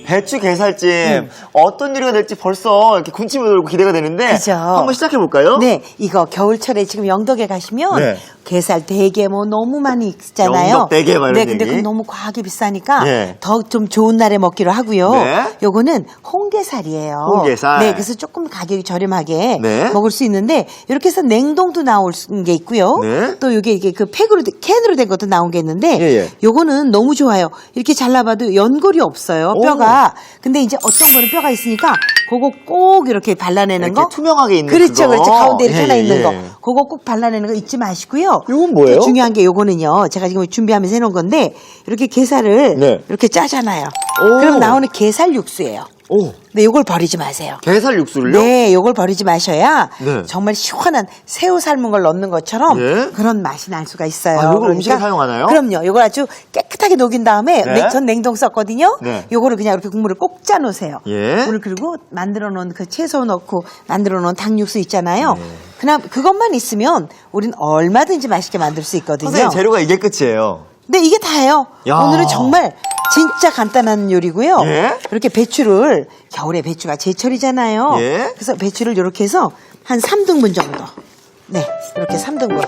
배추 게살찜 어떤 요리가 될지 벌써 이렇게 군침이 돌고 기대가 되는데 그죠. 한번 시작해 볼까요? 네, 이거 겨울철에 지금 영덕에 가시면 네. 게살 대게 뭐 너무 많이 있잖아요. 영덕 대게 막 이런 네, 근데 얘기. 그건 너무 과하게 비싸니까 네. 더 좀 좋은 날에 먹기로 하고요. 네. 요거는 홍게살이에요. 홍게살. 네, 그래서 조금 가격이 저렴하게 네. 먹을 수 있는데 이렇게 해서 냉동도 나올 게 있고요. 네. 또 이게 그 캔으로 된 것도 나온 게 있는데 예. 요거는 너무 좋아요. 이렇게 잘라봐도 연골이 없어요. 오. 뼈가. 근데 이제 어떤 거는 뼈가 있으니까 그거 꼭 이렇게 발라내는 이렇게 거. 투명하게 있는 그렇죠, 그거. 그렇죠. 가운데 이렇게 예, 하나 있는 예. 거. 그거 꼭 발라내는 거 잊지 마시고요. 이건 뭐예요? 또 중요한 게 요거는요. 제가 지금 준비하면서 해놓은 건데 이렇게 게살을 네. 이렇게 짜잖아요. 오. 그럼 나오는 게살 육수예요. 오, 근데 요걸 버리지 마세요. 게살 육수를요? 네, 요걸 버리지 마셔야 네. 정말 시원한 새우 삶은 걸 넣는 것처럼 예. 그런 맛이 날 수가 있어요. 아, 요걸 음식에 사용하나요? 그럼요. 요걸 아주 깨끗하게 녹인 다음에 네. 전 냉동 썼거든요. 네. 요거를 그냥 이렇게 국물을 꼭 짜 놓으세요. 예. 물을 그리고 만들어 놓은 그 채소 넣고 만들어 놓은 닭육수 있잖아요. 네. 그냥 그것만 있으면 우린 얼마든지 맛있게 만들 수 있거든요. 선생님 재료가 이게 끝이에요. 네, 이게 다예요. 야. 오늘은 정말 진짜 간단한 요리고요. 예? 이렇게 배추를 겨울에 배추가 제철이잖아요. 예? 그래서 배추를 이렇게 해서 한 3등분 정도. 네, 이렇게 3등분.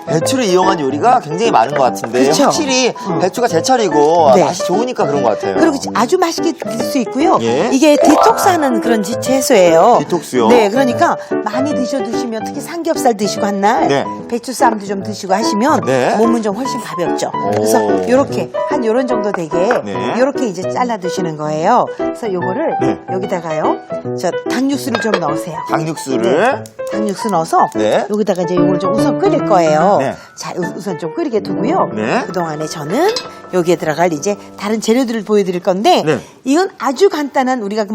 배추를 이용한 요리가 굉장히 많은 것 같은데 그쵸? 확실히 배추가 제철이고 네. 맛이 좋으니까 그런 것 같아요. 그리고 아주 맛있게 드실 수 있고요. 예? 이게 디톡스하는 그런 채소예요. 디톡스요? 네, 그러니까 많이 드시면 특히 삼겹살 드시고 한 날 네. 배추쌈도 좀 드시고 하시면 네. 몸은 좀 훨씬 가볍죠. 오. 그래서 요렇게 한 요런 정도 되게 네. 요렇게 이제 잘라 드시는 거예요. 그래서 요거를 네. 여기다가요. 저 닭육수를 좀 넣으세요. 닭육수를 닭육수 넣어서 네. 여기다가 이제 요걸 좀 우선 끓일 거예요. 네. 자, 우선 좀 끓이게 두고요. 네. 그동안에 저는 여기에 들어갈 이제 다른 재료들을 보여드릴 건데 네. 이건 아주 간단한 우리가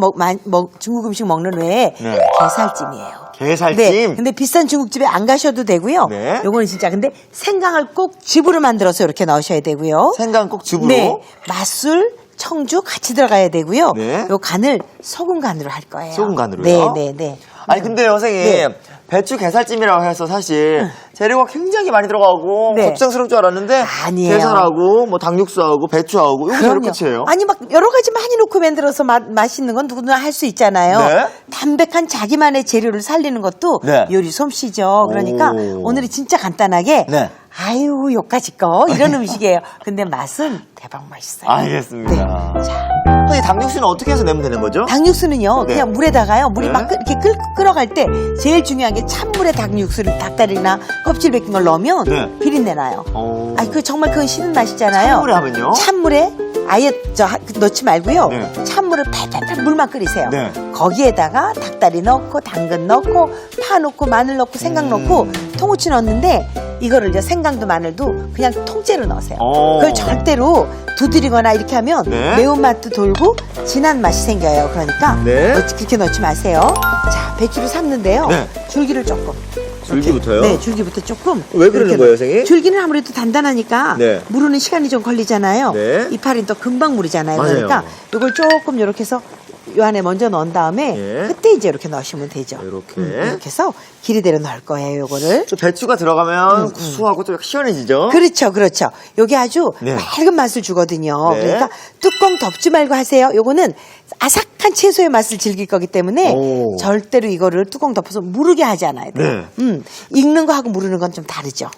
중국 음식 먹는 외에 네. 게살찜이에요. 게살찜. 네. 근데 비싼 중국집에 안 가셔도 되고요. 네. 요거는 진짜 근데 생강을 꼭 즙으로 만들어서 이렇게 넣으셔야 되고요. 생강 꼭 즙으로. 네. 맛술, 청주 같이 들어가야 되고요. 네. 요 간을 소금 간으로 할 거예요. 소금 간으로요? 네, 네, 네. 아니 근데 선생님 네. 배추 게살찜이라고 해서 사실 재료가 굉장히 많이 들어가고 네. 걱정스러울 줄 알았는데 아니에요. 게살하고 뭐 닭육수하고 배추하고 이거 재료 끝이에요. 아니 막 여러 가지 많이 넣고 만들어서 맛있는 건 누구나 할 수 있잖아요. 네. 담백한 자기만의 재료를 살리는 것도 네. 요리 솜씨죠. 그러니까 오. 오늘은 진짜 간단하게 네. 아유 요까지 거 이런 음식이에요. 근데 맛은 대박 맛있어요. 알겠습니다. 네. 자, 선생님 닭육수는 어떻게 해서 내면 되는 거죠? 닭육수는요 네. 그냥 물에다가요 물이 네. 막 이렇게 끓어갈 때 제일 중요한 게 찬물에 닭육수를 닭다리나 껍질 벗긴 걸 넣으면 네. 비린내 나요. 오. 아니 그 정말 그건 쉬는 맛이잖아요. 찬물에 하면요? 찬물에 아예 넣지 말고요. 네. 찬물을 팔팔팔 물만 끓이세요. 네. 거기에다가 닭다리 넣고 당근 넣고 파 넣고 마늘 넣고 생강 넣고 통후추 넣는데 이거를 이제 생강도 마늘도 그냥 통째로 넣으세요. 오. 그걸 절대로 두드리거나 이렇게 하면 네. 매운맛도 돌고 진한 맛이 생겨요. 그러니까 네. 그렇게 넣지 마세요. 자, 배추를 삶는데요. 네. 줄기를 조금. 줄기부터요? 네, 줄기부터 조금. 왜 그러는 이렇게 거예요, 선생님? 줄기는 아무래도 단단하니까 네. 무르는 시간이 좀 걸리잖아요. 네. 이파리는 또 금방 무르잖아요. 맞아요. 그러니까 이걸 조금 이렇게 해서 이 안에 먼저 넣은 다음에 예. 그때 이제 이렇게 넣으시면 되죠. 이렇게. 이렇게 해서 길이대로 넣을 거예요, 요거를. 또 배추가 들어가면 구수하고 또 시원해지죠? 그렇죠, 그렇죠. 요게 아주 네. 맑은 맛을 주거든요. 네. 그러니까 뚜껑 덮지 말고 하세요. 요거는 아삭한 채소의 맛을 즐길 거기 때문에 오. 절대로 이거를 뚜껑 덮어서 무르게 하지 않아야 돼요. 네. 익는 거하고 무르는 건 좀 다르죠.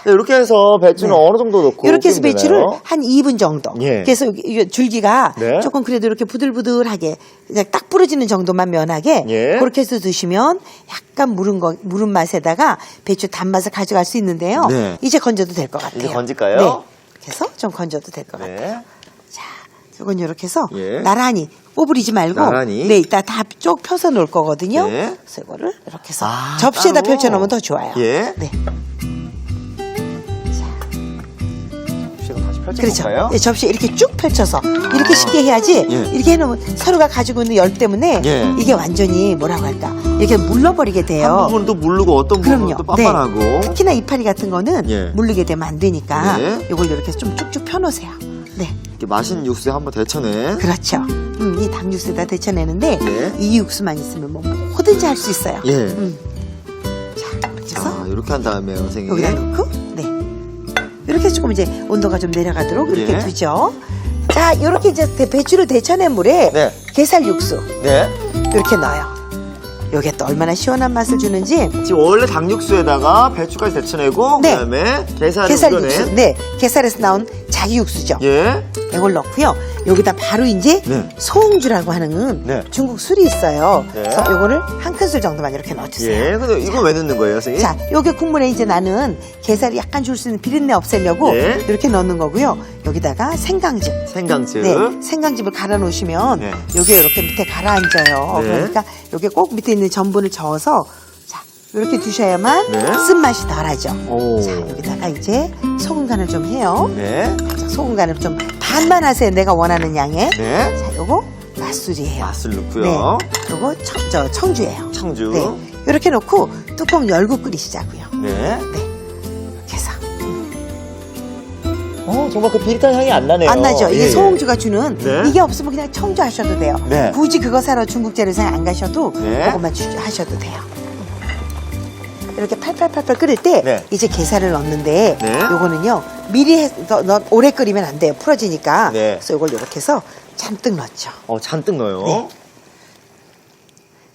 네, 이렇게 해서 배추는 네. 어느 정도 넣고 이렇게 해서 끓이면 배추를 되나요? 한 2분 정도. 예. 그래서 이 줄기가 네. 조금 그래도 이렇게 부들부들하게 그냥 딱 부러지는 정도만 면하게 예. 그렇게 해서 드시면 약간 무른 맛에다가 배추 단맛을 가져갈 수 있는데요. 네. 이제 건져도 될 것 같아요. 이제 건질까요? 네. 이렇게 해서 좀 건져도 될 것 같아요. 네. 자, 이건 이렇게 해서 예. 나란히 꼬부리지 말고 나란히? 네, 이따 다 쭉 펴서 놓을 거거든요. 네. 그래서 이거를 이렇게 해서 아, 접시에다 따로? 펼쳐 놓으면 더 좋아요. 예. 네. 접시에다 다시 그렇죠. 펼쳐볼까요? 예, 접시 이렇게 쭉 펼쳐서 이렇게 쉽게 해야지 예. 이렇게 해놓으면 서로가 가지고 있는 열 때문에 예. 이게 완전히 뭐라고 할까 이렇게 물러버리게 돼요. 한 부분은 또 물르고 어떤 부분은 그럼요. 또 빤빤하고. 네. 특히나 이파리 같은 거는 예. 물리게 되면 안 되니까 네. 이걸 이렇게 좀 쭉쭉 펴놓으세요. 네, 이렇게 맛있는 육수에 한번 데쳐내. 그렇죠. 이 닭육수에다 데쳐내는데 예. 이 육수만 있으면 뭐 뭐든지 할 수 있어요. 예. 자, 이렇게 해서 자, 이렇게 한 다음에 선생님. 여기다 넣고 네. 이렇게 조금 이제 온도가 좀 내려가도록 이렇게 예. 두죠. 자, 이렇게 이제 배추를 데쳐낸 물에 네. 게살 육수 네. 이렇게 넣어요. 요게 또 얼마나 시원한 맛을 주는지. 지금 원래 닭육수에다가 배추까지 데쳐내고 네. 그다음에 게살을 게살 우려낸. 육수. 네, 게살에서 나온 자기 육수죠. 예. 이걸 넣고요. 여기다 바로 이제 네. 소홍주라고 하는 네. 중국 술이 있어요. 네. 그래서 요거를 한 큰술 정도만 이렇게 넣어주세요. 예. 근데 이거 왜 넣는 거예요, 선생님? 자, 요게 국물에 이제 나는 게살이 약간 줄 수 있는 비린내 없애려고 네. 이렇게 넣는 거고요. 여기다가 생강즙. 생강즙. 네, 생강즙을 갈아 놓으시면 네. 요게 이렇게 밑에 가라앉아요. 네. 그러니까 요게 꼭 밑에 있는 전분을 저어서 자, 이렇게 두셔야만 네. 쓴맛이 덜하죠. 오. 자, 여기다가 이제 소금 간을 좀 해요. 네. 자, 소금 간을 좀 반만 하세요. 내가 원하는 양에. 네. 자, 요거 맛술이에요. 맛을 넣고요. 네, 요거 청주예요. 청주. 네, 이렇게 넣고 뚜껑 열고 끓이시자고요. 네. 네, 이렇게 해서 정말 그 비릿한 향이 안 나네요. 안 나죠. 이게 예, 예. 소홍주가 주는 네. 이게 없으면 그냥 청주 하셔도 돼요. 네. 굳이 그거 사러 중국 재료상에 안 가셔도 네. 그것만 하셔도 돼요. 이렇게 팔팔팔팔 끓일 때 네. 이제 게살을 넣는데 네. 요거는요 미리 오래 끓이면 안 돼요. 풀어지니까. 네. 그래서 이걸 이렇게 해서 잔뜩 넣죠. 잔뜩 넣어요. 네.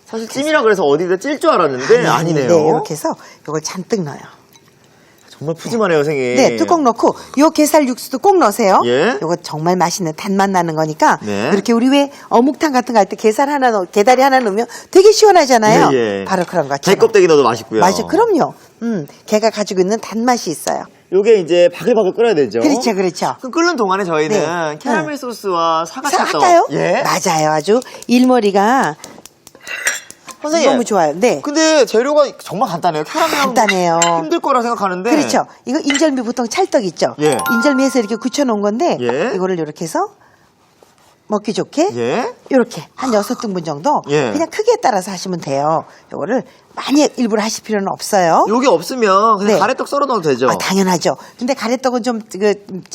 사실 찜이라 그래서 어디다 찔 줄 알았는데 아니네요. 네, 이렇게 해서 이걸 잔뜩 넣어요. 정말 푸짐하네요, 선생님. 네, 뚜껑 넣고 요 게살 육수도 꼭 넣으세요. 예. 요거 정말 맛있는 단맛 나는 거니까 네. 이렇게 우리 왜 어묵탕 같은 거 할 때 게다리 하나 넣으면 되게 시원하잖아요. 예, 예. 바로 그런 것처럼. 게껍데기 넣어도 맛있고요. 맞아요. 그럼요. 게가 가지고 있는 단맛이 있어요. 요게 이제 바글바글 끓여야 되죠. 그렇죠, 그렇죠. 그럼 끓는 동안에 저희는 네. 캐러멜 소스와 사과찰떡. 할까요? 예. 맞아요. 아주 일머리가 선생님. 너무 좋아요. 네. 근데 재료가 정말 간단해요. 캐러멜 간단해요. 힘들 거라 생각하는데. 그렇죠. 이거 인절미 보통 찰떡 있죠. 예. 인절미에서 이렇게 굳혀놓은 건데 예. 이거를 이렇게 해서 먹기 좋게 예. 이렇게 한 6등분 정도 예. 그냥 크기에 따라서 하시면 돼요. 이거를 많이 일부러 하실 필요는 없어요. 요게 없으면 그냥 네. 가래떡 썰어 넣어도 되죠. 당연하죠. 근데 가래떡은 좀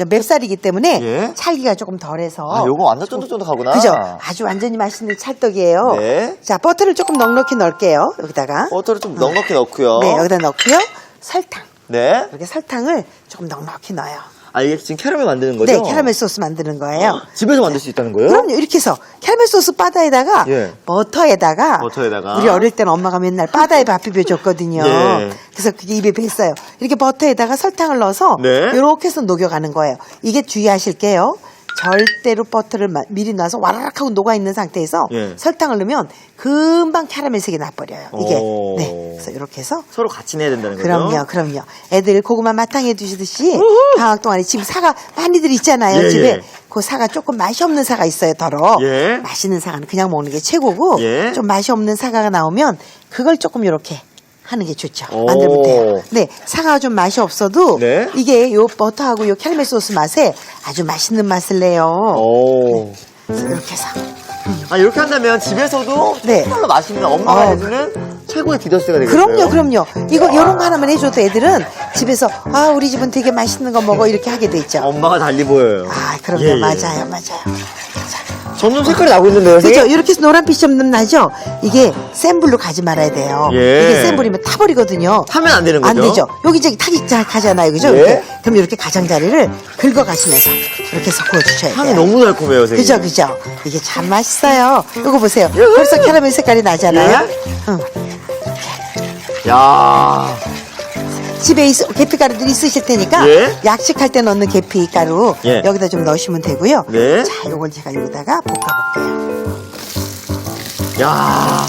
맵쌀이기 때문에 예. 찰기가 조금 덜해서 요거 완전 쫀득쫀득하구나. 그죠? 아주 완전히 맛있는 찰떡이에요. 네. 자, 버터를 조금 넉넉히 넣을게요. 여기다가. 버터를 좀 넉넉히 넣고요. 네, 여기다 넣고요. 설탕. 네. 이렇게 설탕을 조금 넉넉히 넣어요. 이게 지금 캐러멜 만드는 거죠? 네, 캐러멜 소스 만드는 거예요. 집에서 만들 수 있다는 거예요? 그럼요. 이렇게 해서 캐러멜 소스 바다에다가 예. 버터에다가 버터에다가. 우리 어릴 때는 엄마가 맨날 바다에 밥 비벼줬거든요. 예. 그래서 그게 입에 뱄어요. 이렇게 버터에다가 설탕을 넣어서 네. 이렇게 해서 녹여가는 거예요. 이게 주의하실 게요. 절대로 버터를 미리 놔서 와라락 하고 녹아있는 상태에서 예. 설탕을 넣으면 금방 캐러멜색이 나버려요. 이게. 오. 네. 그래서 이렇게 해서 서로 같이 내야 된다는 거죠? 그럼요. 애들 고구마 마탕해 두시듯이 방학 동안에 지금 사과 많이들 있잖아요. 예, 집에. 예. 그 사과 조금 맛이 없는 사과 있어요, 더러. 예. 맛있는 사과는 그냥 먹는 게 최고고 예. 좀 맛이 없는 사과가 나오면 그걸 조금 이렇게 하는 게 좋죠. 오. 만들면 돼요. 네, 사과가 좀 맛이 없어도 네. 이게 요 버터하고 요 캐러멜 소스 맛에 아주 맛있는 맛을 내요. 오. 이렇게 해서. 이렇게 한다면 집에서도 네. 정말로 맛있는 엄마가 해주는 최고의 디저스가 되겠어요. 그럼요. 이거 요런 거 하나만 해줘도 애들은 집에서 우리 집은 되게 맛있는 거 먹어 이렇게 하게 돼 있죠. 엄마가 달리 보여요. 그럼요. 예, 예. 맞아요. 점점 색깔이 나고 있는데요, 그죠? 선생님? 이렇게 해서 노란빛이 좀 나죠? 이게 센 불로 가지 말아야 돼요. 예. 이게 센 불이면 타버리거든요. 타면 안 되는 거죠? 안 되죠. 여기저기 타기 가잖아요. 그죠? 예. 이렇게. 그럼 이렇게 가장자리를 긁어가시면서 이렇게 해서 구워주셔야 돼요. 향이 너무 달콤해요, 선생님. 그죠? 이게 참 맛있어요. 이거 보세요. 벌써 캐러멜 색깔이 나잖아요. 예. 응. 야 집에 계피가루들이 있으실 테니까 예. 약식할 때 넣는 계피가루 예. 여기다 좀 넣으시면 되고요. 네. 자, 요걸 제가 여기다가 볶아볼게요. 야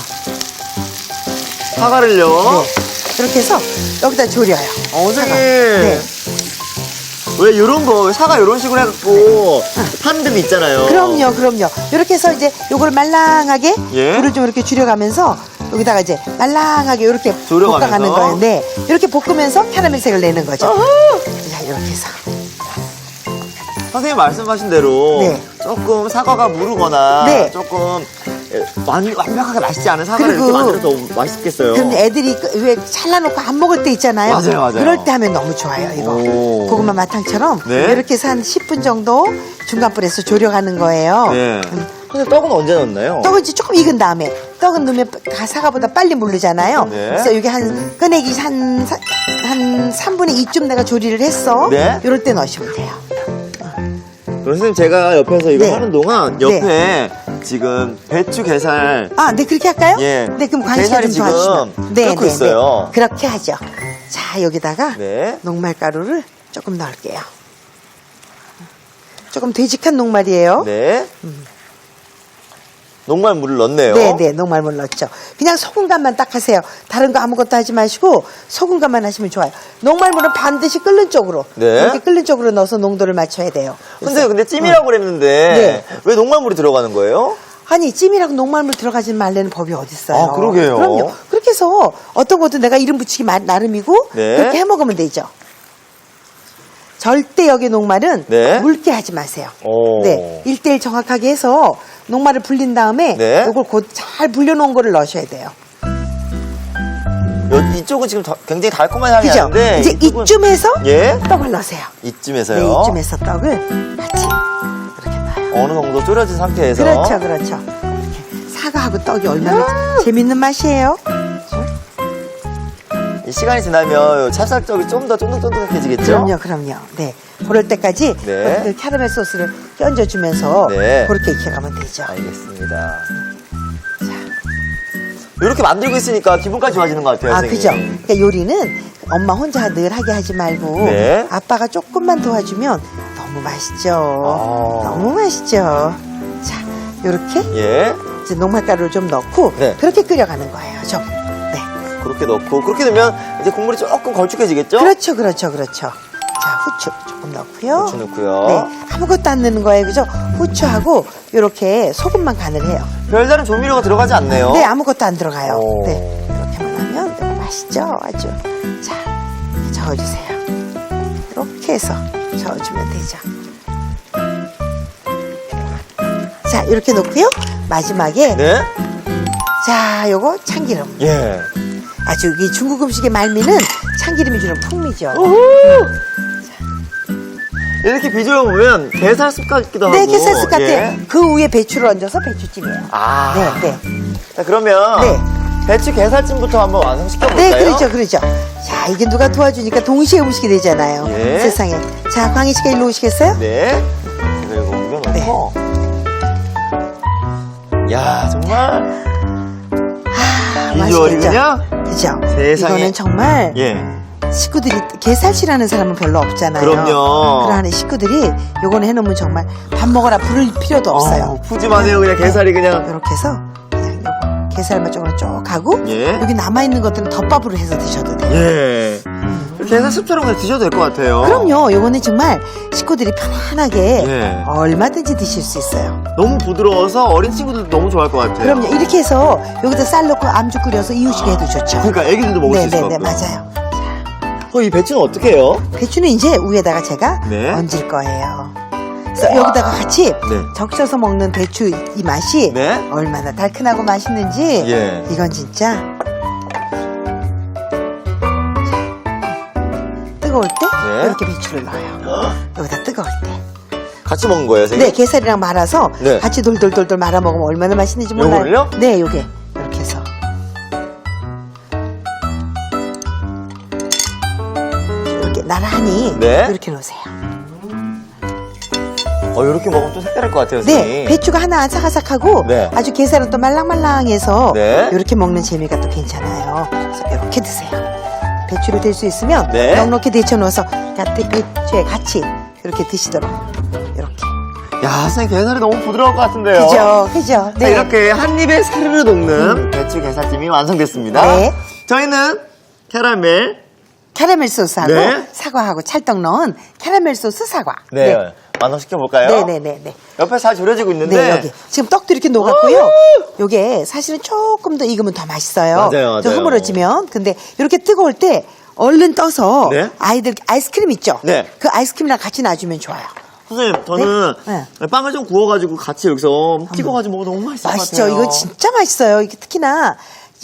사과를요? 네. 이렇게 해서 여기다 졸여요. 선생님. 사과. 네. 왜 요런 거, 사과 요런 식으로 해갖고 파는 데도 있잖아요. 그럼요. 이렇게 해서 이제 요걸 말랑하게 예. 불을 좀 이렇게 줄여가면서 여기다가 이제 말랑하게 이렇게 졸여가면서. 볶아가는 거예요. 네. 이렇게 볶으면서 캐러멜색을 내는 거죠. 자, 이렇게 해서. 선생님 말씀하신 대로 네. 조금 사과가 무르거나 네. 조금 완벽하게 맛있지 않은 사과를 그리고 이렇게 만들어서 더 맛있겠어요. 그럼 애들이 왜 잘라놓고 안 먹을 때 있잖아요. 맞아요. 그럴 때 하면 너무 좋아요, 이거. 오. 고구마 마탕처럼 네. 이렇게 해서 한 10분 정도 중간불에서 졸여가는 거예요. 네. 근데 떡은 언제 넣나요? 떡은 이제 조금 익은 다음에 떡은 넣으면 사과보다 빨리 무르잖아요. 네. 그래서 이게 꺼내기 한 3분의 2쯤 내가 조리를 했어. 네. 이럴 때 넣으시면 돼요. 그럼 선생님 제가 옆에서 이거 네. 하는 동안 옆에 지금 배추 게살 아, 네, 그렇게 할까요? 예. 네, 그럼 광희 씨가 좀 게살이 지금 도와주시면. 끓고 있어요. 그렇게 하죠. 자, 여기다가 네. 녹말가루를 조금 넣을게요. 조금 되직한 녹말이에요. 네. 녹말물을 넣네요. 네, 네, 녹말물 넣었죠. 그냥 소금간만 딱 하세요. 다른 거 아무것도 하지 마시고 소금간만 하시면 좋아요. 녹말물은 반드시 끓는 쪽으로. 네. 이렇게 끓는 쪽으로 넣어서 농도를 맞춰야 돼요. 근데 찜이라고 그랬는데 네. 왜 녹말물이 들어가는 거예요? 아니, 찜이라고 녹말물 들어가지 말라는 법이 어딨어요. 아, 그러게요. 그럼요. 그렇게 해서 어떤 것도 내가 이름 붙이기 나름이고 네. 그렇게 해 먹으면 되죠. 절대 여기 녹말은 네. 묽게 하지 마세요. 오. 네, 1대1 정확하게 해서 녹말을 불린 다음에 네. 이걸 곧 잘 불려놓은 거를 넣으셔야 돼요. 이쪽은 지금 굉장히 달콤한 향이 그죠? 나는데 이제 이쯤에서 예? 떡을 넣으세요. 이쯤에서요? 네, 이쯤에서 떡을 같이 이렇게 넣어요. 어느 정도 졸여진 상태에서 그렇죠, 그렇죠. 이렇게 사과하고 떡이 얼마나 재밌는 맛이에요. 이 시간이 지나면 찹쌀떡이 좀 더 쫀득쫀득해지겠죠? 그럼요. 네, 그럴 때까지 네. 그 캐러멜 소스를 끼얹어주면서 네. 그렇게 익혀 가면 되죠. 알겠습니다. 이렇게 만들고 있으니까 기분까지 좋아지는 것 같아요. 아, 선생님. 그죠? 그러니까 요리는 엄마 혼자 늘 하게 하지 말고 네. 아빠가 조금만 도와주면 너무 맛있죠. 아. 너무 맛있죠. 자, 요렇게 예. 이제 녹말가루를 좀 넣고 네. 그렇게 끓여가는 거예요. 좀. 네. 그렇게 넣고 그렇게 되면 이제 국물이 조금 걸쭉해지겠죠? 그렇죠, 그렇죠, 그렇죠. 자, 후추 조금 넣고요. 후추 넣고요. 네, 아무것도 안 넣는 거예요, 그죠? 후추하고 요렇게 소금만 간을 해요. 별다른 조미료가 들어가지 않네요. 네, 아무것도 안 들어가요. 오. 네, 이렇게만 하면 너무 맛있죠, 아주. 자, 저어주세요. 이렇게 해서 저어주면 되죠. 자, 이렇게 놓고요. 마지막에 네? 자, 요거 참기름. 예. 아주 이 중국 음식의 말미는 참기름이 주는 풍미죠. 이렇게 비주얼 보면 게살숲 같기도 하고. 네, 게살숲 같아요. 예. 그 위에 배추를 얹어서 배추찜이에요. 아. 네, 네. 자, 그러면 네. 배추 게살찜부터 한번 완성시켜볼까요? 네, 그렇죠, 그렇죠. 자, 이게 누가 도와주니까 동시에 음식이 되잖아요. 예. 세상에. 자, 광희 씨가 일로 오시겠어요? 네. 그리고 옮겨놓고. 야, 정말. 비주얼이 맛있겠죠? 그냥? 그죠? 세상에. 이거는 정말 예. 식구들이 게살 싫어하는 사람은 별로 없잖아요. 그럼요. 그러는 식구들이 요거는 해놓으면 정말 밥 먹어라 부를 필요도 없어요. 푸짐하네요. 그냥 게살이 그냥. 이렇게 해서 그냥 요거 게살만 조금 쭉 하고 예. 여기 남아있는 것들은 덮밥으로 해서 드셔도 돼요. 예. 게살숲처럼 그냥 드셔도 될 것 같아요. 그럼요. 요거는 정말 식구들이 편안하게 예. 얼마든지 드실 수 있어요. 너무 부드러워서 어린 친구들도 너무 좋아할 것 같아요. 그럼요. 이렇게 해서 여기다 쌀 넣고 암죽 끓여서 이유식에 해도 좋죠. 그러니까 애기들도 먹을 수 있을 것 네네네, 같고요. 맞아요. 이 배추는 어떻게 해요? 배추는 이제 위에다가 제가 네. 얹을 거예요. 그래서 여기다가 같이 네. 적셔서 먹는 배추 이 맛이 네. 얼마나 달큰하고 맛있는지 예. 이건 진짜 뜨거울 때 네. 이렇게 배추를 넣어요. 여기다 뜨거울 때. 같이 먹는 거예요, 선생님? 네, 게살이랑 말아서 네. 같이 돌돌돌돌 말아 먹으면 얼마나 맛있는지 몰라요. 요거를요? 네, 요게 이렇게 해서 이렇게 나란히 네. 이렇게 놓으세요. 이렇게 먹으면 또 색다를 것 같아요, 선생님. 네, 배추가 하나 아삭아삭하고 네. 아주 게살은 또 말랑말랑해서 네. 이렇게 먹는 재미가 또 괜찮아요. 그래서 이렇게 드세요. 배추를 될 수 있으면 네. 넉넉히 데쳐 넣어서 배추에 같이 이렇게 드시도록 이렇게. 야, 선생님 게살이 너무 부드러울 것 같은데요. 그죠, 그죠. 자, 이렇게 한 입에 사르르 녹는 배추 게살찜이 완성됐습니다. 네. 저희는 캐러멜 소스하고 네. 사과하고 찰떡 넣은 캐러멜 소스 사과. 네, 완성시켜볼까요? 네네네. 옆에 잘 졸여지고 있는데. 네, 여기. 지금 떡도 이렇게 녹았고요. 요게 사실은 조금 더 익으면 더 맛있어요. 맞아요. 좀 흐물어지면. 근데 이렇게 뜨거울 때 얼른 떠서 네. 아이들 아이스크림 있죠? 네. 그 아이스크림이랑 같이 놔주면 좋아요. 선생님, 저는 네. 빵을 좀 구워가지고 같이 여기서 찍어가지고 먹으면 너무 맛있을 것 맛있죠? 같아요. 이거 진짜 맛있어요. 이게 특히나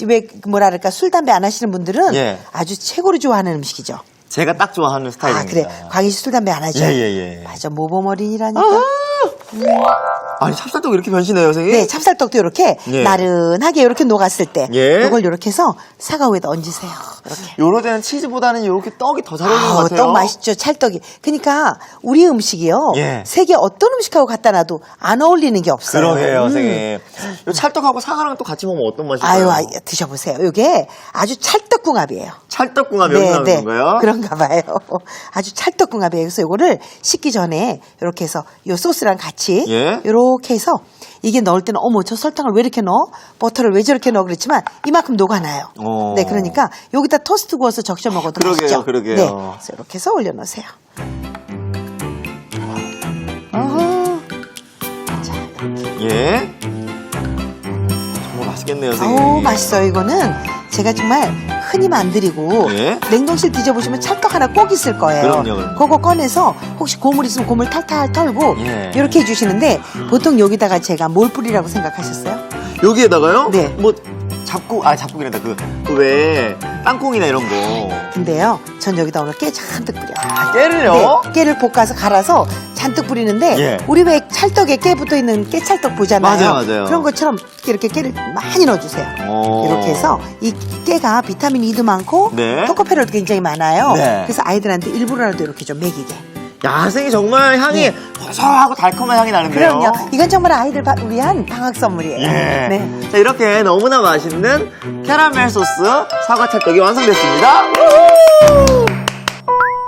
왜 뭐랄까 술, 담배 안 하시는 분들은 예. 아주 최고로 좋아하는 음식이죠. 제가 딱 좋아하는 아, 스타일입니다. 그래. 광희 씨 술, 담배 안 하죠? 예. 맞아. 모범 어린이라니까. 아! 아니, 찹쌀떡 이렇게 변신해요, 선생님? 네, 찹쌀떡도 이렇게 예. 나른하게 이렇게 녹았을 때 예. 이걸 이렇게 해서 사과 위에다 얹으세요. 이렇게. 요럴 때는 치즈보다는 이렇게 떡이 더 잘 어울리는 것 같아요. 떡 맛있죠, 찰떡이. 그러니까 우리 음식이요. 예. 세계 어떤 음식하고 갖다 놔도 안 어울리는 게 없어요. 그러게요, 선생님. 요 찰떡하고 사과랑 또 같이 먹으면 어떤 맛일까요? 아유, 드셔보세요. 이게 아주 찰떡궁합이에요. 찰떡궁합 여기 나오는 건가요? 그런가 봐요. 아주 찰떡궁합이에요. 그래서 이거를 식기 전에 이렇게 해서 요 소스랑 같이 예. 이렇게 해서 이게 넣을 때는 어머 저 설탕을 왜 이렇게 넣어? 버터를 왜 저렇게 넣어? 그랬지만 이만큼 녹아나요. 오. 네, 그러니까 여기다 토스트 구워서 적셔 먹어도 그러게요, 맛있죠. 그러게요. 네, 그래서 이렇게 해서 올려놓으세요. 어허. 자, 이렇게. 예. 정말 맛있겠네요, 아우 선생님. 맛있어요. 이거는 제가 정말 흔히 만들이고 예. 냉동실 뒤져보시면 찰떡 하나 꼭 있을 거예요. 그럼요. 그거 꺼내서 혹시 고물 있으면 고물 탈탈 털고 예. 이렇게 해주시는데 보통 여기다가 제가 뭘 뿌리라고 생각하셨어요? 여기에다가요? 네. 뭐, 잡곡이란다. 그 왜, 땅콩이나 이런 거. 근데요, 전 여기다 오늘 깨 잔뜩 뿌려요. 아, 깨를요? 네, 깨를 볶아서 갈아서 잔뜩 뿌리는데 예. 우리 왜 찰떡에 깨 붙어 있는 깨찰떡 보잖아요. 맞아요. 그런 것처럼 이렇게 깨를 많이 넣어주세요. 오. 이렇게 해서 이 깨가 비타민 E도 많고 네. 토코페롤도 굉장히 많아요. 네. 그래서 아이들한테 일부러라도 이렇게 좀 먹이게. 야, 선생님 정말 향이 고소하고 달콤한 향이 나는데요. 네. 그럼요. 이건 정말 아이들 위한 방학 선물이에요. 예. 네. 자, 이렇게 너무나 맛있는 캐러멜 소스 사과 찰떡이 완성됐습니다. 우후!